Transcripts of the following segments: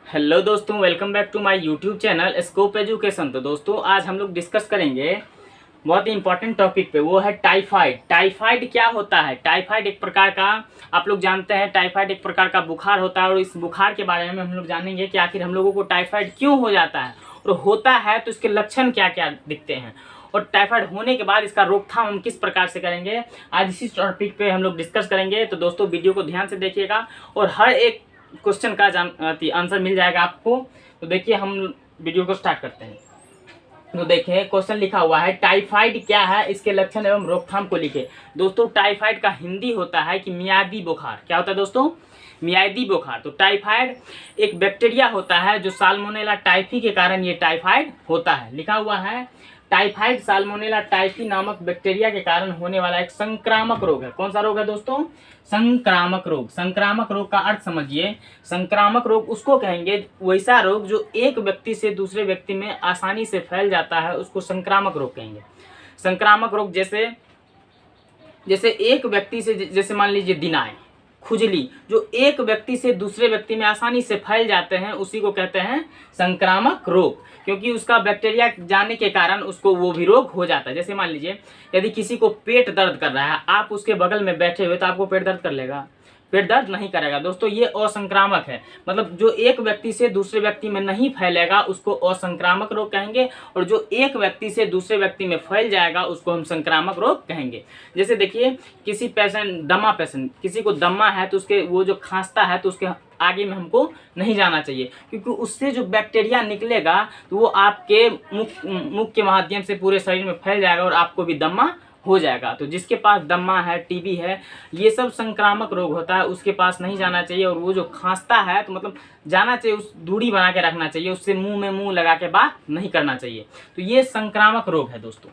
Hello दोस्तों, welcome back to my YouTube channel Scope Education. तो दोस्तों आज हम लोग डिस्कस करेंगे बहुत ही इंपॉर्टेंट टॉपिक पे, वो है टाइफाइड। टाइफाइड क्या होता है? टाइफाइड एक प्रकार का, आप लोग जानते हैं, टाइफाइड एक प्रकार का बुखार होता है। और इस बुखार के बारे में हम लोग जानेंगे कि आखिर हम लोगों को टाइफाइड क्यों हो जाता है, और होता है तो इसके लक्षण क्या क्या दिखते हैं, और टाइफाइड होने के बाद इसका रोकथाम हम किस प्रकार से करेंगे, आज इसी टॉपिक पे हम लोग डिस्कस करेंगे। तो दोस्तों वीडियो को ध्यान से देखिएगा और हर एक क्वेश्चन का आंसर मिल जाएगा आपको। तो देखिए हम वीडियो को स्टार्ट करते हैं। तो देखिए क्वेश्चन लिखा हुआ है, टाइफाइड क्या है, इसके लक्षण एवं रोकथाम को लिखे। दोस्तों टाइफाइड का हिंदी होता है कि मियादी बुखार। क्या होता है दोस्तों? मियादी बुखार। तो टाइफाइड एक बैक्टीरिया होता है जो साल्मोनेला टाइफी के कारण ये टाइफाइड होता है। लिखा हुआ है टाइफाइड साल्मोनेला टाइफी नामक बैक्टीरिया के कारण होने वाला एक संक्रामक रोग है। कौन सा रोग है दोस्तों? संक्रामक रोग। संक्रामक रोग का अर्थ समझिए। संक्रामक रोग उसको कहेंगे, वैसा रोग जो एक व्यक्ति से दूसरे व्यक्ति में आसानी से फैल जाता है, उसको संक्रामक रोग कहेंगे। संक्रामक रोग जैसे जैसे एक व्यक्ति से, जैसे मान लीजिए दिनाय, खुजली, जो एक व्यक्ति से दूसरे व्यक्ति में आसानी से फैल जाते हैं, उसी को कहते हैं संक्रामक रोग, क्योंकि उसका बैक्टीरिया जाने के कारण उसको वो भी रोग हो जाता है। जैसे मान लीजिए यदि किसी को पेट दर्द कर रहा है, आप उसके बगल में बैठे हुए, तो आपको पेट दर्द कर लेगा? पेट दर्द नहीं करेगा। दोस्तों ये असंक्रामक है, मतलब जो एक व्यक्ति से दूसरे व्यक्ति में नहीं फैलेगा उसको असंक्रामक रोग कहेंगे, और जो एक व्यक्ति से दूसरे व्यक्ति में फैल जाएगा उसको हम संक्रामक रोग कहेंगे। जैसे देखिए किसी दमा पेशेंट, किसी को दमा है तो उसके वो जो खांसता है तो उसके आगे में हमको नहीं जाना चाहिए, क्योंकि उससे जो बैक्टीरिया निकलेगा तो वो आपके मुख के माध्यम से पूरे शरीर में फैल जाएगा और आपको भी दमा हो जाएगा। तो जिसके पास दमा है, टीबी है, ये सब संक्रामक रोग होता है, उसके पास नहीं जाना चाहिए। और वो जो खांसता है तो मतलब जाना चाहिए, उस दूरी बना के रखना चाहिए, उससे मुंह में मुंह लगा के बात नहीं करना चाहिए। तो ये संक्रामक रोग है दोस्तों,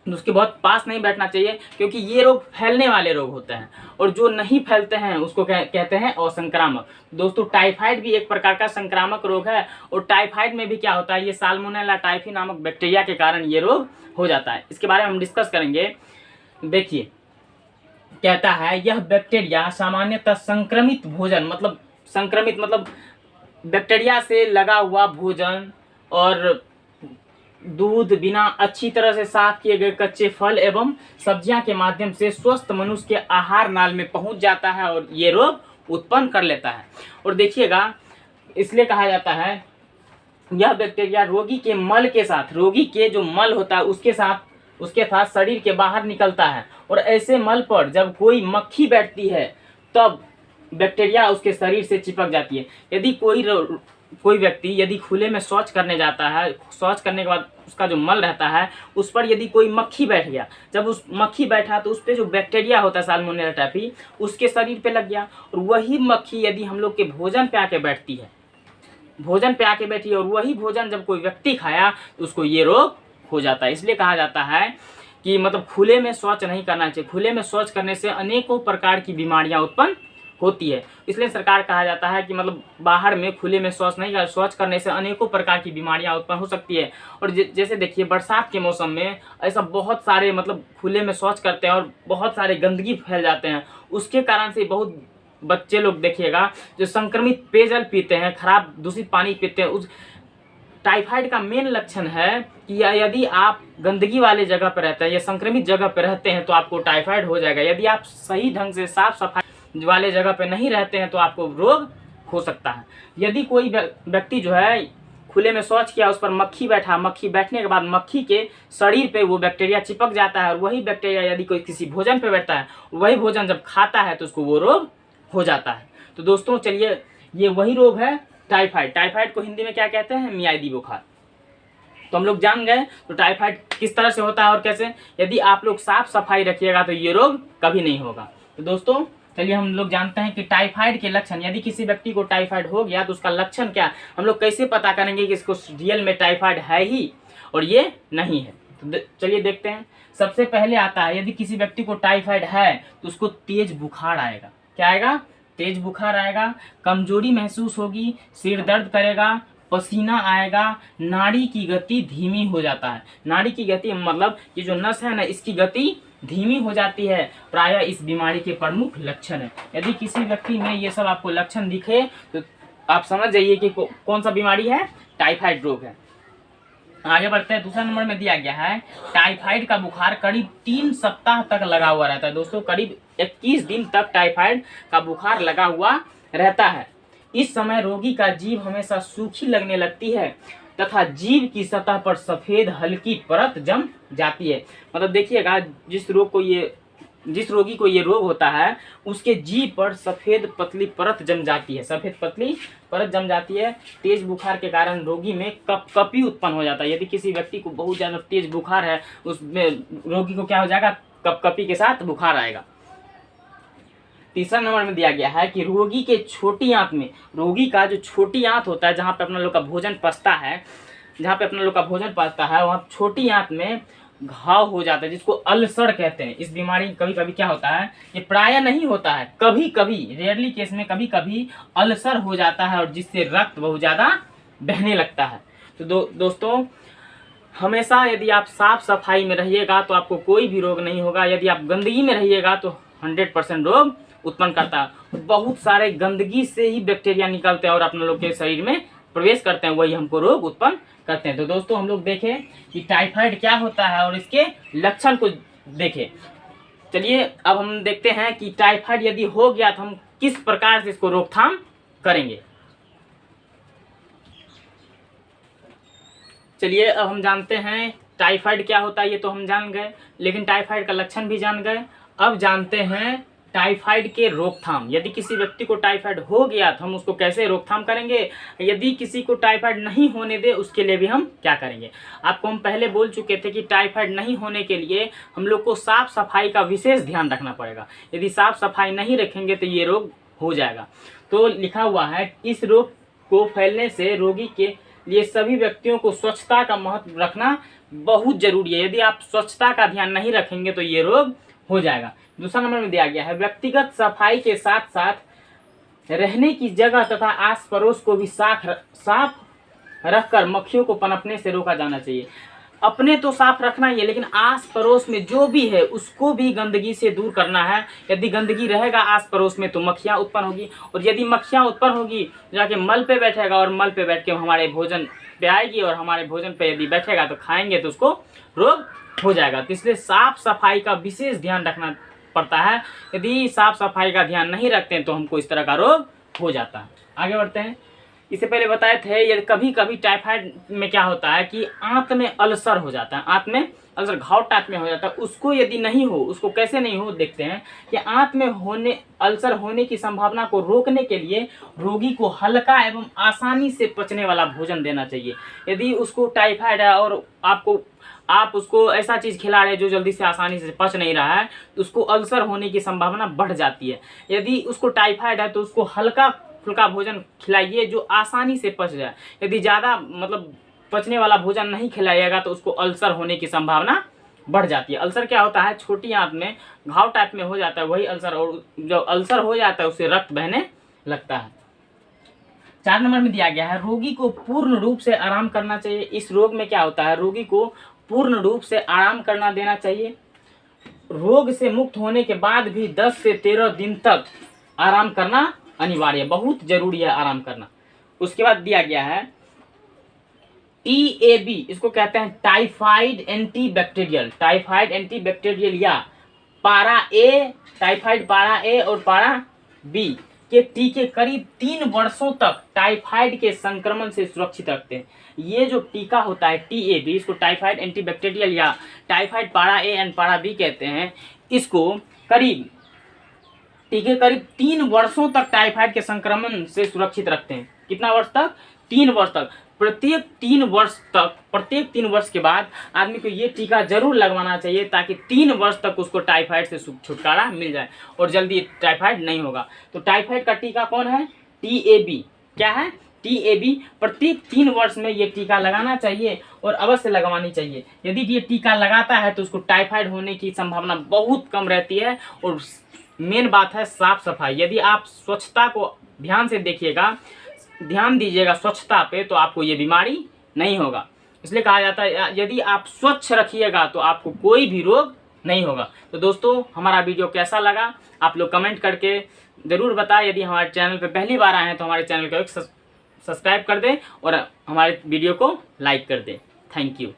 उसके बहुत पास नहीं बैठना चाहिए, क्योंकि ये रोग फैलने वाले रोग होते हैं, और जो नहीं फैलते हैं उसको कहते हैं असंक्रामक। दोस्तों टाइफाइड भी एक प्रकार का संक्रामक रोग है, और टाइफाइड में भी क्या होता है, ये साल्मोनेला टाइफी नामक बैक्टीरिया के कारण ये रोग हो जाता है। इसके बारे में हम डिस्कस करेंगे। देखिए कहता है यह बैक्टीरिया सामान्यतः संक्रमित भोजन, मतलब संक्रमित मतलब बैक्टीरिया से लगा हुआ भोजन और दूध, बिना अच्छी तरह से साफ किए गए कच्चे फल एवं सब्जियां के माध्यम से स्वस्थ मनुष्य के आहार नाल में पहुंच जाता है और ये रोग उत्पन्न कर लेता है। और देखिएगा इसलिए कहा जाता है यह बैक्टीरिया रोगी के मल के साथ, रोगी के जो मल होता है उसके साथ शरीर के बाहर निकलता है, और ऐसे मल पर जब कोई मक्खी बैठती है तब बैक्टीरिया उसके शरीर से चिपक जाती है। यदि कोई व्यक्ति यदि खुले में शौच करने जाता है, शौच करने के बाद उसका जो मल रहता है उस पर यदि कोई मक्खी बैठ गया, जब उस मक्खी बैठा तो उस पर जो बैक्टीरिया होता है साल्मोनेला टाइफी उसके शरीर पे लग गया, और वही मक्खी यदि हम लोग के भोजन पे आके बैठती है, भोजन पे आके बैठी और वही भोजन जब कोई व्यक्ति खाया तो उसको ये रोग हो जाता है। इसलिए कहा जाता है कि मतलब खुले में शौच नहीं करना चाहिए। खुले में शौच करने से अनेकों प्रकार की बीमारियां उत्पन्न होती है। इसलिए सरकार कहा जाता है कि मतलब बाहर में खुले में शौच करने से अनेकों प्रकार की बीमारियां उत्पन्न हो सकती है। और जैसे देखिए बरसात के मौसम में ऐसा बहुत सारे मतलब खुले में शौच करते हैं और बहुत सारे गंदगी फैल जाते हैं, उसके कारण से बहुत बच्चे लोग देखिएगा जो संक्रमित पेयजल पीते हैं, खराब दूषित पानी पीते हैं। उस टाइफाइड का मेन लक्षण है कि यदि आप गंदगी वाले जगह पर रहते हैं या संक्रमित जगह पर रहते हैं तो आपको टाइफाइड हो जाएगा। यदि आप सही ढंग से साफ सफाई वाले जगह पे नहीं रहते हैं तो आपको रोग हो सकता है। यदि कोई व्यक्ति जो है खुले में शौच किया, उस पर मक्खी बैठा, मक्खी बैठने के बाद मक्खी के शरीर पे वो बैक्टीरिया चिपक जाता है, और वही बैक्टीरिया यदि कोई किसी भोजन पे बैठता है, वही भोजन जब खाता है तो उसको वो रोग हो जाता है। तो दोस्तों चलिए ये वही रोग है टाइफाइड। टाइफाइड को हिंदी में क्या कहते हैं? मियादी बुखार। तो हम लोग जान गए तो टाइफाइड किस तरह से होता है और कैसे। यदि आप लोग साफ सफाई रखिएगा तो ये रोग कभी नहीं होगा। तो दोस्तों चलिए हम लोग जानते हैं कि टाइफाइड के लक्षण, यदि किसी व्यक्ति को टाइफाइड हो गया तो उसका लक्षण क्या, हम लोग कैसे पता करेंगे कि इसको रियल में टाइफाइड है ही और ये नहीं है। तो चलिए देखते हैं। सबसे पहले आता है यदि किसी व्यक्ति को टाइफाइड है तो उसको तेज बुखार आएगा। क्या आएगा? तेज बुखार आएगा, कमजोरी महसूस होगी, सिर दर्द करेगा, पसीना आएगा, नाड़ी की गति धीमी हो जाता है। नाड़ी की गति मतलब ये जो नस है ना, इसकी गति धीमी हो जाती है। प्रायः इस बीमारी के प्रमुख लक्षण है। यदि किसी व्यक्ति में ये सब आपको लक्षण दिखे तो आप समझ जाइए कि कौन सा बीमारी है, टाइफाइड रोग है। आगे बढ़ते हैं। दूसरा नंबर में दिया गया है टाइफाइड का बुखार करीब 3 सप्ताह तक लगा हुआ रहता है। दोस्तों करीब 21 दिन तक टाइफाइड का बुखार लगा हुआ रहता है। इस समय रोगी का जीभ हमेशा सूखी लगने लगती है तथा जीभ की सतह पर सफेद हल्की परत जम जाती है। मतलब देखिएगा, जिस रोगी को ये रोग होता है उसके जीभ पर सफेद पतली परत जम जाती है, सफेद पतली परत जम जाती है। तेज बुखार के कारण रोगी में कपकपी उत्पन्न हो जाता है। यदि किसी व्यक्ति को बहुत ज़्यादा तेज बुखार है, उसमें रोगी को क्या हो जाएगा, कपकपी के साथ बुखार आएगा। तीसरा नंबर में दिया गया है कि रोगी के छोटी आंत में, रोगी का जो छोटी आंत होता है जहाँ पे अपना लोग का भोजन पचता है, वहाँ छोटी आंत में घाव हो जाता है, जिसको अल्सर कहते हैं। इस बीमारी कभी कभी क्या होता है, ये प्रायः नहीं होता है, कभी कभी रेयरली केस में कभी कभी अल्सर हो जाता है और जिससे रक्त बहुत ज़्यादा बहने लगता है। तो दोस्तों हमेशा यदि आप साफ सफाई में रहिएगा तो आपको कोई भी रोग नहीं होगा। यदि आप गंदगी में रहिएगा तो 100% रोग उत्पन्न करता है। बहुत सारे गंदगी से ही बैक्टीरिया निकलते हैं और अपने लोग के शरीर में प्रवेश करते हैं, वही हमको रोग उत्पन्न करते हैं। तो दोस्तों हम लोग देखें कि टाइफाइड क्या होता है और इसके लक्षण को देखें। चलिए अब हम देखते हैं कि टाइफाइड यदि हो गया तो हम किस प्रकार से इसको रोकथाम करेंगे। चलिए अब हम जानते हैं टाइफाइड क्या होता है। ये तो हम जान गए, लेकिन टाइफाइड का लक्षण भी जान गए। अब जानते हैं टाइफाइड के रोकथाम। यदि किसी व्यक्ति को टाइफाइड हो गया तो हम उसको कैसे रोकथाम करेंगे, यदि किसी को टाइफाइड नहीं होने दे उसके लिए भी हम क्या करेंगे। आपको हम पहले बोल चुके थे कि टाइफाइड नहीं होने के लिए हम लोग को साफ सफाई का विशेष ध्यान रखना पड़ेगा। यदि साफ सफाई नहीं रखेंगे तो ये रोग हो जाएगा। तो लिखा हुआ है, इस रोग को फैलने से रोगी के लिए सभी व्यक्तियों को स्वच्छता का महत्व रखना बहुत जरूरी है। यदि आप स्वच्छता का ध्यान नहीं रखेंगे तो ये रोग हो जाएगा। दूसरा नंबर में दिया गया है, व्यक्तिगत सफाई के साथ साथ रहने की जगह तथा आस पड़ोस को भी साफ रखकर मक्खियों को पनपने से रोका जाना चाहिए। अपने तो साफ रखना ही है, लेकिन आस पड़ोस में जो भी है उसको भी गंदगी से दूर करना है। यदि गंदगी रहेगा आस पड़ोस में तो मक्खियाँ उत्पन्न होगी, और यदि मक्खियाँ उत्पन्न होगी जाके मल पे बैठेगा और मल पे बैठ के हमारे भोजन पे आएगी और हमारे भोजन पे यदि बैठेगा तो खाएंगे तो उसको रोग हो जाएगा। तो इसलिए साफ सफाई का विशेष ध्यान रखना पड़ता है। यदि साफ सफाई का ध्यान नहीं रखते हैं तो हमको इस तरह का रोग हो जाता है। आगे बढ़ते हैं। इससे पहले बताए थे ये कभी कभी टाइफाइड में क्या होता है कि आंत में अल्सर हो जाता है, आंत में अल्सर घाव टाइप में हो जाता है। उसको यदि नहीं हो, उसको कैसे नहीं हो देखते हैं कि आंत में अल्सर होने की संभावना को रोकने के लिए रोगी को हल्का एवं आसानी से पचने वाला भोजन देना चाहिए। यदि उसको टाइफाइड है और आप उसको ऐसा चीज़ खिला रहे हैं जो जल्दी से आसानी से पच नहीं रहा है, तो उसको अल्सर होने की संभावना बढ़ जाती है। यदि उसको टाइफाइड है तो उसको हल्का फुल्का भोजन खिलाइए जो आसानी से पच जाए। यदि ज़्यादा पचने वाला भोजन नहीं खिलाइएगा तो उसको अल्सर होने की संभावना बढ़ जाती है। अल्सर क्या होता है, छोटी आंत में घाव टाइप में हो जाता है, वही अल्सर, और जब अल्सर हो जाता है उससे रक्त बहने लगता है। 4 नंबर में दिया गया है, रोगी को पूर्ण रूप से आराम करना चाहिए। इस रोग में क्या होता है, रोगी को पूर्ण रूप से आराम करना देना चाहिए। रोग से मुक्त होने के बाद भी 10 से 13 दिन तक आराम करना अनिवार्य, बहुत जरूरी है आराम करना। उसके बाद दिया गया है TAB, इसको कहते हैं टाइफाइड एंटीबैक्टीरियल या पारा ए, टाइफाइड पारा ए और पारा बी के टीके करीब 3 वर्षों तक टाइफाइड के संक्रमण से सुरक्षित रखते हैं। ये जो टीका होता है TAB, इसको टाइफाइड एंटीबैक्टीरियल या टाइफाइड पारा ए एंड पारा बी कहते हैं। इसको टीके करीब 3 वर्षों तक टाइफाइड के संक्रमण से सुरक्षित रखते हैं। कितना वर्ष तक? 3 वर्ष तक। प्रत्येक 3 वर्ष के बाद आदमी को ये टीका जरूर लगवाना चाहिए ताकि 3 वर्ष तक उसको टाइफाइड से छुटकारा मिल जाए और जल्दी टाइफाइड नहीं होगा। तो टाइफाइड का टीका कौन है? TAB। क्या है? TAB। प्रत्येक 3 वर्ष में ये टीका लगाना चाहिए और अवश्य लगवानी चाहिए। यदि ये टीका लगाता है तो उसको टाइफाइड होने की संभावना बहुत कम रहती है। और मेन बात है साफ सफाई। यदि आप स्वच्छता को ध्यान से देखिएगा, ध्यान दीजिएगा स्वच्छता पे, तो आपको ये बीमारी नहीं होगा। इसलिए कहा जाता है यदि आप स्वच्छ रखिएगा तो आपको कोई भी रोग नहीं होगा। तो दोस्तों हमारा वीडियो कैसा लगा आप लोग कमेंट करके ज़रूर बताएं। यदि हमारे चैनल पे पहली बार आए हैं तो हमारे चैनल को एक सब्सक्राइब कर दें और हमारे वीडियो को लाइक कर दें। Thank you.